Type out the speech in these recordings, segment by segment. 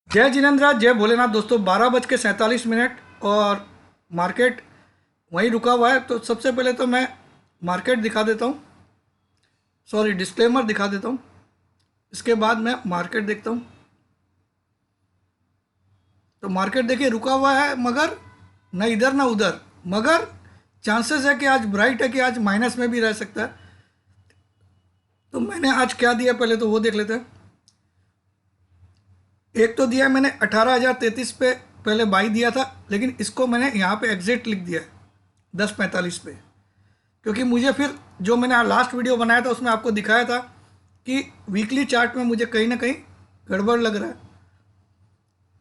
जय जिनेन्द्र, जय भोलेनाथ। दोस्तों 12:47 और मार्केट वहीं रुका हुआ है। तो सबसे पहले तो मैं मार्केट दिखा देता हूँ, सॉरी डिस्क्लेमर दिखा देता हूँ। इसके बाद मैं मार्केट देखता हूँ। तो मार्केट देखिए रुका हुआ है, मगर न इधर ना उधर, मगर चांसेस है कि आज ब्राइट है कि आज माइनस में भी रह सकता है। तो मैंने आज क्या दिया पहले तो वो देख लेते हैं। एक तो दिया मैंने 18,033 पे, पहले बाई दिया था, लेकिन इसको मैंने यहाँ पे एग्जिट लिख दिया है 10:45 पे। क्योंकि मुझे फिर जो मैंने लास्ट वीडियो बनाया था उसमें आपको दिखाया था कि वीकली चार्ट में मुझे कहीं ना कहीं गड़बड़ लग रहा है।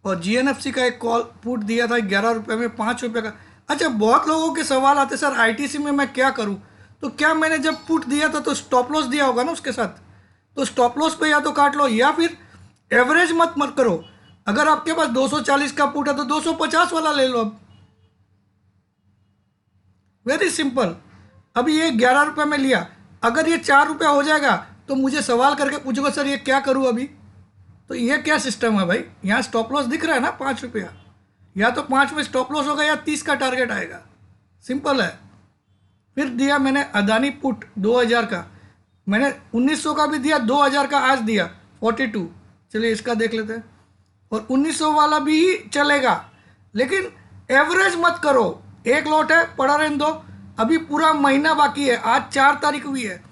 और जीएनएफसी का एक कॉल पुट दिया था 11 रुपये में, 5 रुपये का। अच्छा, बहुत लोगों के सवाल आते सर आईटीसी में मैं क्या करूं। तो क्या मैंने जब पुट दिया था तो स्टॉप लॉस दिया होगा ना उसके साथ। तो स्टॉप लॉस पे या तो काट लो या फिर एवरेज मत मत करो। अगर आपके पास 240 का पुट है तो 250 वाला ले लो। अब वेरी सिंपल। अभी ये 11 रुपये में लिया, अगर ये 4 रुपये हो जाएगा तो मुझे सवाल करके पूछोगे सर ये क्या करूं अभी। तो ये क्या सिस्टम है भाई। यहाँ स्टॉप लॉस दिख रहा है ना 5 रुपया, या तो 5 में स्टॉप लॉस होगा या 30 का टारगेट आएगा। सिंपल है। फिर दिया मैंने अदानी पुट 2000 का, मैंने 1900 का भी दिया, 2000 का आज दिया 42। चलिए इसका देख लेते हैं। और 1900 वाला भी चलेगा, लेकिन एवरेज मत करो। एक लॉट है पड़ा रहने दो। अभी पूरा महीना बाकी है, आज 4 तारीख हुई है।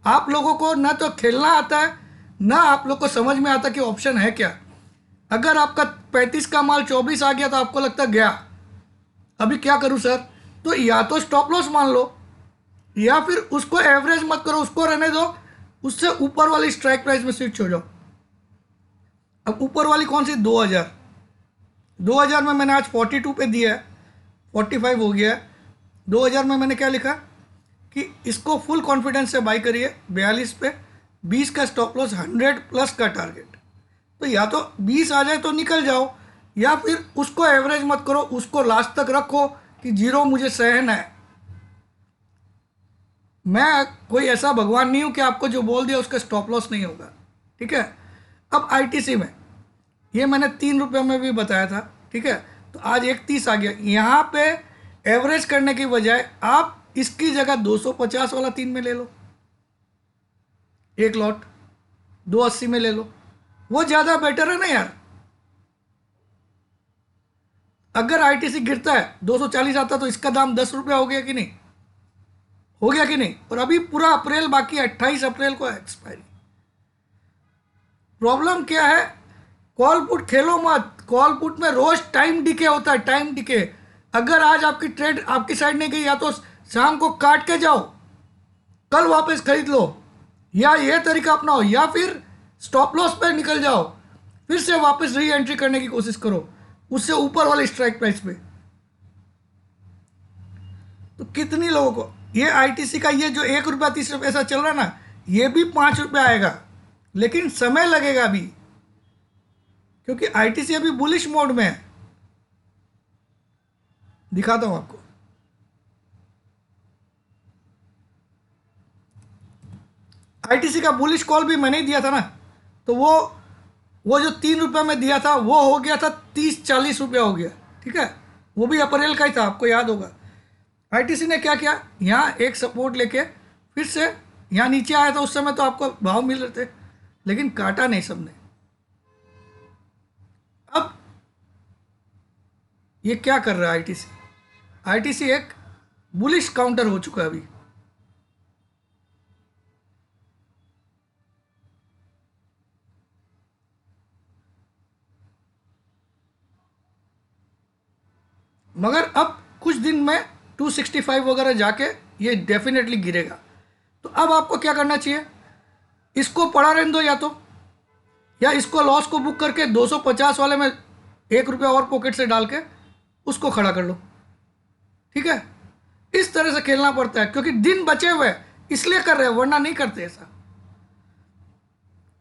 आप लोगों को ना तो खेलना आता है, ना आप लोग को समझ में आता कि ऑप्शन है क्या। अगर आपका 35 का माल 24 आ गया तो आपको लगता गया, अभी क्या करूं सर। तो या तो स्टॉप लॉस मान लो, या फिर उसको एवरेज मत करो, उसको रहने दो। उससे ऊपर वाली स्ट्राइक प्राइस में स्विच हो जाओ। अब ऊपर वाली कौन सी, 2000। 2000 में मैंने आज 42 पे दिया है, 45 हो गया है। 2000 में मैंने क्या लिखा कि इसको फुल कॉन्फिडेंस से बाई करिए 42 पे, 20 का स्टॉप लॉस, 100 प्लस का टारगेट। तो या तो 20 आ जाए तो निकल जाओ, या फिर उसको एवरेज मत करो, उसको लास्ट तक रखो कि जीरो मुझे सहन है। मैं कोई ऐसा भगवान नहीं हूं कि आपको जो बोल दिया उसका स्टॉप लॉस नहीं होगा। ठीक है। अब आईटीसी में ये मैंने 3 रुपये में भी बताया था। ठीक है। तो आज 31 आ गया। यहाँ पे एवरेज करने की बजाय आप इसकी जगह 250 वाला 3 में ले लो, एक लॉट 280 में ले लो। वो ज़्यादा बेटर है ना यार। अगर आईटीसी गिरता है 240 आता तो इसका दाम 10 रुपया हो गया कि नहीं, हो गया कि नहीं। और अभी पूरा अप्रैल बाकी है, 28 अप्रैल को एक्सपायरी। प्रॉब्लम क्या है, कॉल पुट खेलो मत। कॉल पुट में रोज टाइम डिके होता है, टाइम डिके। अगर आज आपकी ट्रेड आपकी साइड नहीं गई, या तो शाम को काट के जाओ, कल वापस खरीद लो, या ये तरीका अपनाओ, या फिर स्टॉप लॉस पे निकल जाओ, फिर से वापस री एंट्री करने की कोशिश करो उससे ऊपर वाले स्ट्राइक प्राइस पे। तो कितनी लोगों को ये आईटीसी का ये जो 1 रुपया 30 रुपये ऐसा चल रहा है ना, ये भी 5 रुपये आएगा, लेकिन समय लगेगा अभी, क्योंकि आईटीसी अभी बुलिश मोड में है। दिखाता हूं आपको। आईटीसी का बुलिश कॉल भी मैंने ही दिया था ना। तो वो जो 3 रुपये में दिया था वो हो गया था 30-40 रुपया हो गया। ठीक है। वो भी अप्रैल का ही था, आपको याद होगा। आईटीसी ने क्या किया, यहाँ एक सपोर्ट लेके फिर से यहाँ नीचे आया था। उस समय तो आपको भाव मिल रहे थे, लेकिन काटा नहीं सबने। अब ये क्या कर रहा है आईटीसी। आईटीसी एक बुलिश काउंटर हो चुका है अभी। मगर अब कुछ दिन में 265 वगैरह जाके ये डेफिनेटली गिरेगा। तो अब आपको क्या करना चाहिए, इसको पड़ा रहने दो, या इसको लॉस को बुक करके 250 वाले में 1 रुपया और पॉकेट से डाल के उसको खड़ा कर लो। ठीक है। इस तरह से खेलना पड़ता है, क्योंकि दिन बचे हुए हैं, इसलिए कर रहे हैं, वरना नहीं करते ऐसा।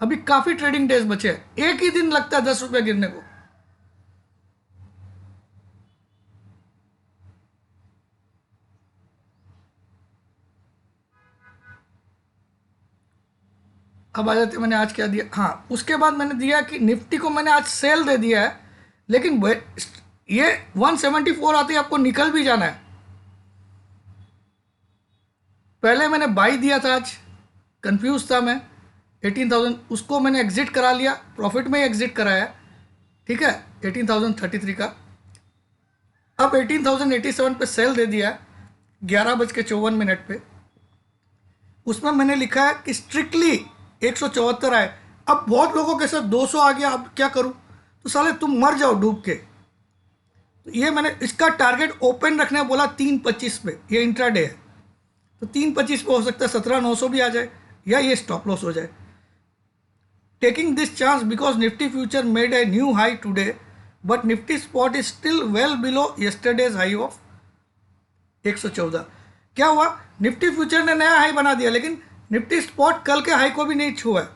अभी काफी ट्रेडिंग डेज बचे हैं, एक ही दिन लगता है 10 रुपया गिरने को। अब आ जाते, मैंने आज क्या दिया, हाँ उसके बाद मैंने दिया कि निफ्टी को मैंने आज सेल दे दिया है, लेकिन ये 174 आते ही आपको निकल भी जाना है। पहले मैंने बाई दिया था, आज कंफ्यूज था मैं, 18,000, उसको मैंने एग्जिट करा लिया, प्रॉफिट में ही एग्जिट कराया, ठीक है, 18,033 का। अब 18,087 पे सेल दे दिया 11:54 पे। उसमें मैंने लिखा है कि स्ट्रिक्टली 174 आए। अब बहुत लोगों के साथ 200 आ गया, अब क्या करूं? तो साले तुम मर जाओ डूब के। तो ये मैंने इसका टारगेट ओपन रखने बोला 325 पे, ये इंट्राडे है, तो 325 पे हो सकता है 17,900 भी आ जाए, या ये स्टॉप लॉस हो जाए। Taking this chance because Nifty future made a new high today, but Nifty spot is still well below yesterday's high of 114। क्या हुआ? निफ्टी फ्यूचर ने नया हाई बना दिया, लेकिन निफ्टी स्पॉट कल के हाई को भी नहीं छुआ है।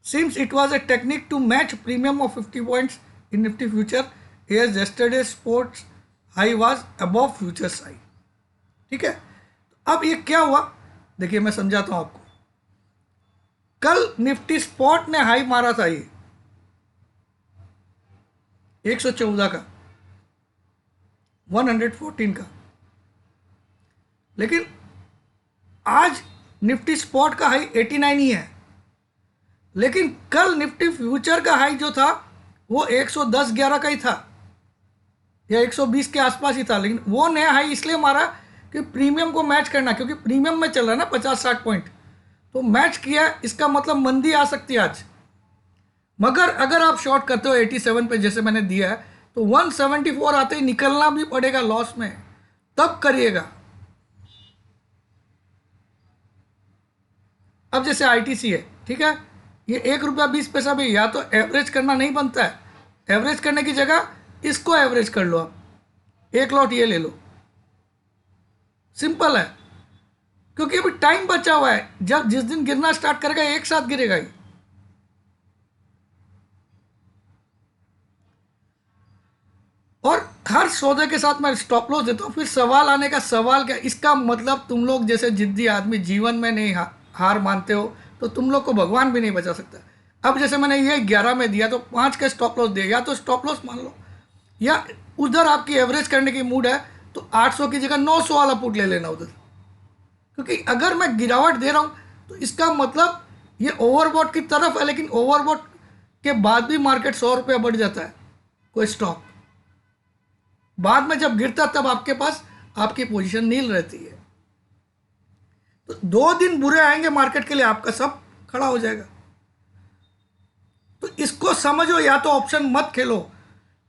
Since it was a technique to match premium of 50 points in Nifty future, as yesterday spots high was above futures high. ठीक है, अब ये क्या हुआ देखिए, मैं समझाता हूं आपको। कल निफ्टी स्पॉट ने हाई मारा था ये 114 का, 114 का, लेकिन आज निफ्टी स्पॉट का हाई 89 ही है। लेकिन कल निफ्टी फ्यूचर का हाई जो था वो 110-11 का ही था, या 120 के आसपास ही था, लेकिन वो नया हाई इसलिए मारा कि प्रीमियम को मैच करना, क्योंकि प्रीमियम में चल रहा है ना 50-60 पॉइंट, तो मैच किया। इसका मतलब मंदी आ सकती है आज। मगर अगर आप शॉर्ट करते हो 87 पे जैसे मैंने दिया है, तो 174 आते ही निकलना भी पड़ेगा लॉस में, तब करिएगा। अब जैसे आईटीसी है, ठीक है, ये ₹1.20 भी, या तो एवरेज करना नहीं बनता है, एवरेज करने की जगह इसको एवरेज कर लो आप, एक लॉट ये ले लो, सिंपल है। क्योंकि अभी टाइम बचा हुआ है, जब जिस दिन गिरना स्टार्ट करेगा एक साथ गिरेगा ही। और हर सौदे के साथ मैं स्टॉप लॉस देता हूँ। फिर सवाल आने का सवाल क्या, इसका मतलब तुम लोग जैसे जिद्दी आदमी जीवन में नहीं हार मानते हो, तो तुम लोग को भगवान भी नहीं बचा सकता। अब जैसे मैंने ये 11 में दिया तो 5 का स्टॉप लॉस दिया, या तो स्टॉप लॉस मान लो, या उधर आपकी एवरेज करने की मूड है तो 800 की जगह 900 वाला पुट ले लेना उधर। क्योंकि अगर मैं गिरावट दे रहा हूँ तो इसका मतलब ये ओवरबॉट की तरफ है, लेकिन ओवरबॉट के बाद भी मार्केट 100 रुपया बढ़ जाता है कोई स्टॉक, बाद में जब गिरता तब आपके पास आपकी पोजीशन नील रहती है। तो 2 दिन बुरे आएंगे मार्केट के लिए, आपका सब खड़ा हो जाएगा। तो इसको समझो, या तो ऑप्शन मत खेलो,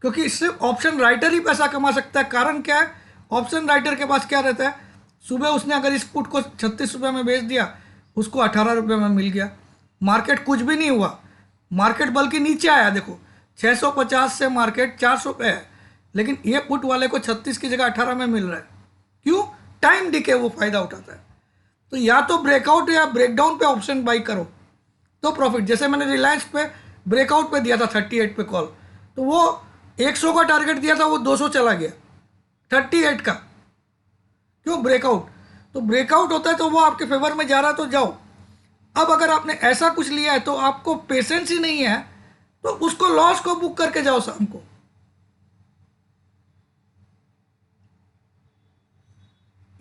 क्योंकि सिर्फ ऑप्शन राइटर ही पैसा कमा सकता है। कारण क्या है? ऑप्शन राइटर के पास क्या रहता है, सुबह उसने अगर इस पुट को 36 रुपये में बेच दिया, उसको 18 रुपये में मिल गया, मार्केट कुछ भी नहीं हुआ, मार्केट बल्कि नीचे आया। देखो 650 से मार्केट 400 पे है, लेकिन ये पुट वाले को 36 की जगह 18 में मिल रहा है। क्यों? टाइम डिके वो फायदा उठाता है। तो या तो ब्रेकआउट या ब्रेकडाउन पे ऑप्शन बाई करो तो प्रॉफिट। जैसे मैंने रिलायंस पे ब्रेकआउट पे दिया था 38 पे कॉल, तो वो 100 का टारगेट दिया था, वो 200 चला गया 38 का। क्यों? ब्रेकआउट। तो ब्रेकआउट होता है तो वो आपके फेवर में जा रहा है तो जाओ। अब अगर आपने ऐसा कुछ लिया है तो आपको पेशेंस ही नहीं है, तो उसको लॉस को बुक करके जाओ शाम को।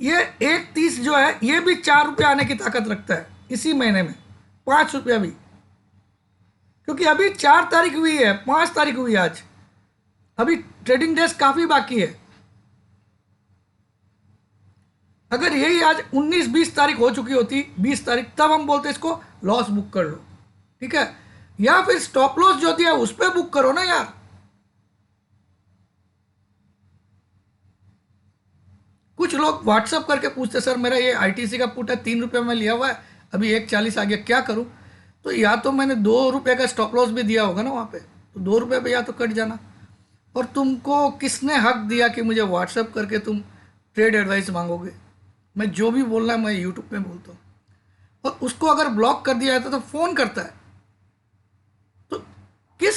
ये 1.30 जो है ये भी 4 रुपये आने की ताकत रखता है इसी महीने में, 5 रुपया भी, क्योंकि अभी 4 तारीख हुई है, 5 तारीख हुई है आज, अभी ट्रेडिंग डेज काफ़ी बाकी है। अगर यही आज 19-20 तारीख हो चुकी होती, 20 तारीख, तब हम बोलते इसको लॉस बुक कर लो, ठीक है, या फिर स्टॉप लॉस जो दिया उस पर बुक करो ना यार। कुछ लोग व्हाट्सअप करके पूछते, सर मेरा ये आईटीसी का पुट है 3 रुपये में लिया हुआ है, अभी 1.40 आ गया, क्या करूं? तो या तो मैंने 2 रुपये का स्टॉप लॉस भी दिया होगा ना वहाँ पे, तो 2 रुपये पे या तो कट जाना। और तुमको किसने हक दिया कि मुझे व्हाट्सअप करके तुम ट्रेड एडवाइस मांगोगे? मैं जो भी बोलना है मैं यूट्यूब पे बोलता हूँ, और उसको अगर ब्लॉक कर दिया जाता तो फ़ोन करता है। तो किस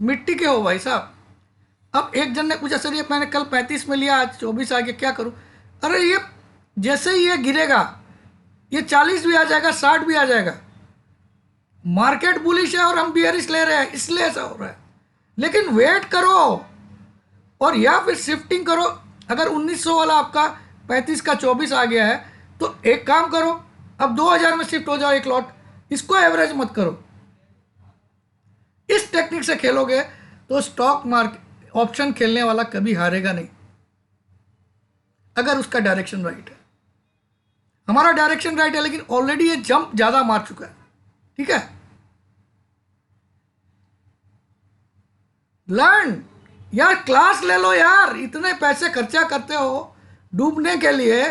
मिट्टी के हो भाई साहब? अब एक जन ने पूछा, सर ये मैंने कल 35 में लिया, आज 24 आ गया, क्या करूँ? अरे ये जैसे ही ये गिरेगा, ये 40 भी आ जाएगा, 60 भी आ जाएगा, मार्केट बुलिश है और हम बियरिश ले रहे हैं, इसलिए ऐसा हो रहा है। लेकिन वेट करो और या फिर शिफ्टिंग करो। अगर 1900 वाला आपका 35 का 24 आ गया है तो एक काम करो, अब 2000 में शिफ्ट हो जाओ एक लॉट, इसको एवरेज मत करो। इस टेक्निक से खेलोगे तो स्टॉक मार्केट ऑप्शन खेलने वाला कभी हारेगा नहीं, अगर उसका डायरेक्शन राइट है। हमारा डायरेक्शन राइट है लेकिन ऑलरेडी ये जंप ज्यादा मार चुका है, ठीक है। लर्न यार, क्लास ले लो यार, इतने पैसे खर्चा करते हो डूबने के लिए,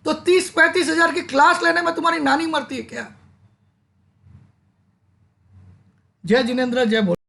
तो 30-35 हजार की क्लास लेने में तुम्हारी नानी मरती है क्या। जय जिनेंद्र, जय भोले।